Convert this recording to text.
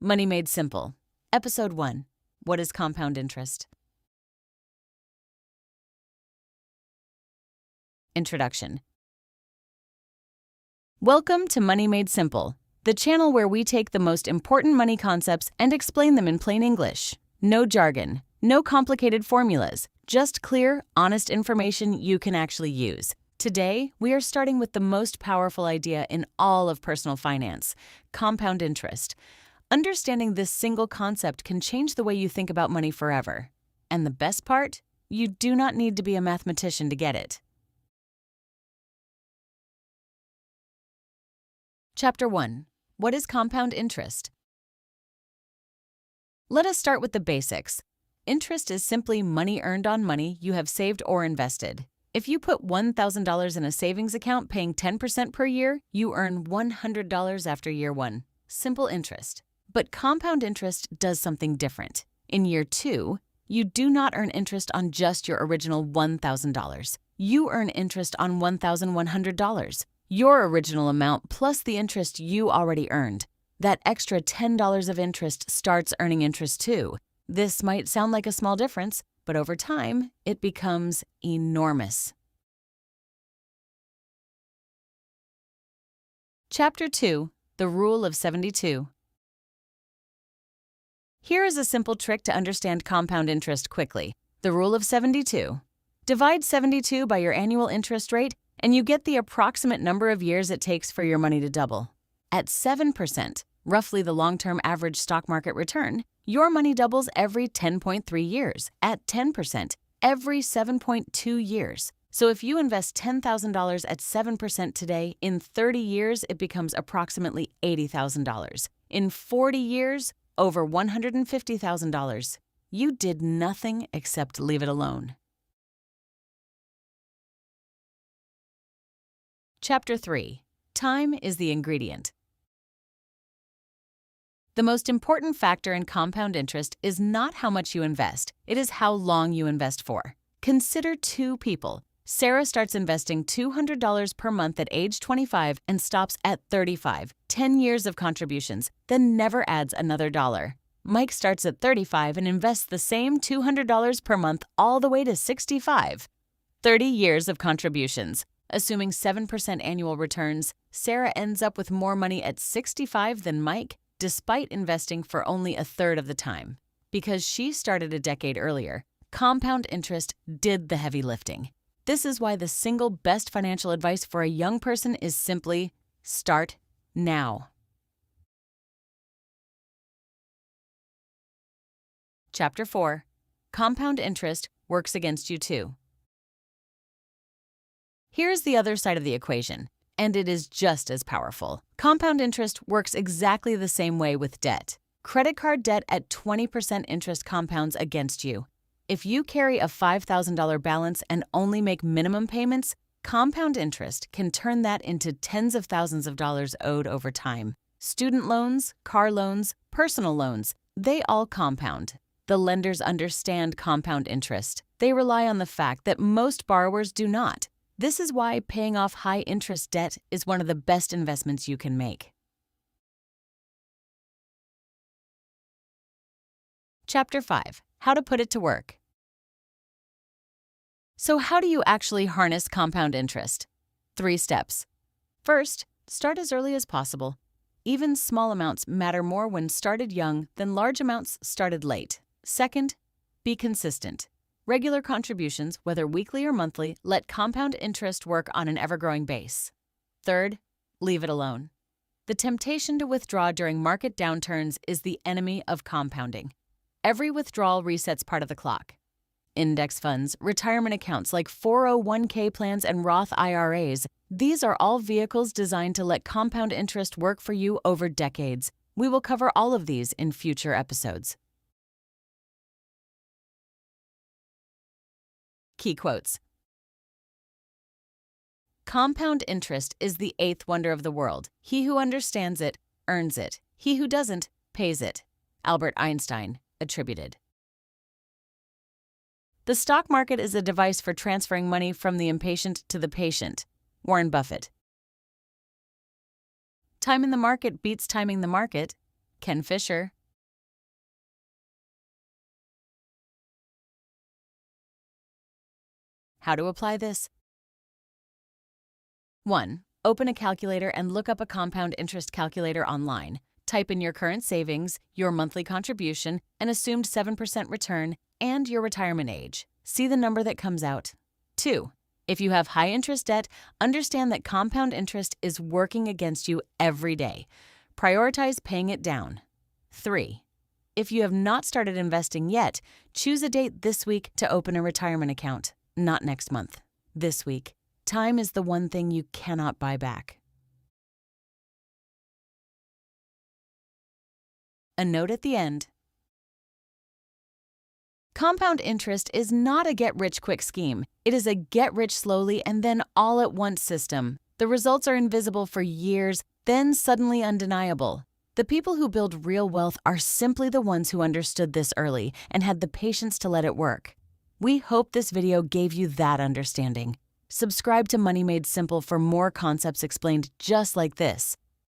Money Made Simple. Episode 1. What is compound interest? Introduction. Welcome to Money Made Simple, the channel where we take the most important money concepts and explain them in plain English. No jargon, no complicated formulas, just clear, honest information you can actually use. Today, we are starting with the most powerful idea in all of personal finance, compound interest. Understanding this single concept can change the way you think about money forever. And the best part? You do not need to be a mathematician to get it. Chapter 1. What is compound interest? Let us start with the basics. Interest is simply money earned on money you have saved or invested. If you put $1,000 in a savings account paying 10% per year, you earn $100 after year 1. Simple interest. But compound interest does something different. In year 2, you do not earn interest on just your original $1,000. You earn interest on $1,100. Your original amount plus the interest you already earned. That extra $10 of interest starts earning interest too. This might sound like a small difference, but over time, it becomes enormous. Chapter 2. The Rule of 72. Here is a simple trick to understand compound interest quickly. The Rule of 72. Divide 72 by your annual interest rate, and you get the approximate number of years it takes for your money to double. At 7%, roughly the long-term average stock market return, your money doubles every 10.3 years. At 10%, every 7.2 years. So if you invest $10,000 at 7% today, in 30 years it becomes approximately $80,000. In 40 years, over $150,000. You did nothing except leave it alone. Chapter 3. Time is the ingredient. The most important factor in compound interest is not how much you invest, it is how long you invest for. Consider two people. Sarah starts investing $200 per month at age 25 and stops at 35, 10 years of contributions, then never adds another dollar. Mike starts at 35 and invests the same $200 per month all the way to 65. 30 years of contributions. Assuming 7% annual returns, Sarah ends up with more money at 65 than Mike, despite investing for only a third of the time. Because she started a decade earlier, compound interest did the heavy lifting. This is why the single best financial advice for a young person is simply start now. Chapter 4. Compound interest works against you too. Here's the other side of the equation, and it is just as powerful. Compound interest works exactly the same way with debt. Credit card debt at 20% interest compounds against you. If you carry a $5,000 balance and only make minimum payments, compound interest can turn that into tens of thousands of dollars owed over time. Student loans, car loans, personal loans, they all compound. The lenders understand compound interest. They rely on the fact that most borrowers do not. This is why paying off high-interest debt is one of the best investments you can make. Chapter 5. How to put it to work. So how do you actually harness compound interest? 3 steps. First, start as early as possible. Even small amounts matter more when started young than large amounts started late. Second, be consistent. Regular contributions, whether weekly or monthly, let compound interest work on an ever-growing base. Third, leave it alone. The temptation to withdraw during market downturns is the enemy of compounding. Every withdrawal resets part of the clock. Index funds, retirement accounts like 401k plans and Roth IRAs, these are all vehicles designed to let compound interest work for you over decades. We will cover all of these in future episodes. Key quotes. Compound interest is the 8th wonder of the world. He who understands it, earns it. He who doesn't, pays it. Albert Einstein, attributed. The stock market is a device for transferring money from the impatient to the patient. Warren Buffett. Time in the market beats timing the market. Ken Fisher. How to apply this? 1. Open a calculator and look up a compound interest calculator online. Type in your current savings, your monthly contribution, an assumed 7% return, and your retirement age. See the number that comes out. 2. If you have high interest debt, understand that compound interest is working against you every day. Prioritize paying it down. 3. If you have not started investing yet, choose a date this week to open a retirement account, not next month. This week. Time is the one thing you cannot buy back. A note at the end. Compound interest is not a get-rich-quick scheme. It is a get-rich-slowly and then all-at-once system. The results are invisible for years, then suddenly undeniable. The people who build real wealth are simply the ones who understood this early and had the patience to let it work. We hope this video gave you that understanding. Subscribe to Money Made Simple for more concepts explained just like this.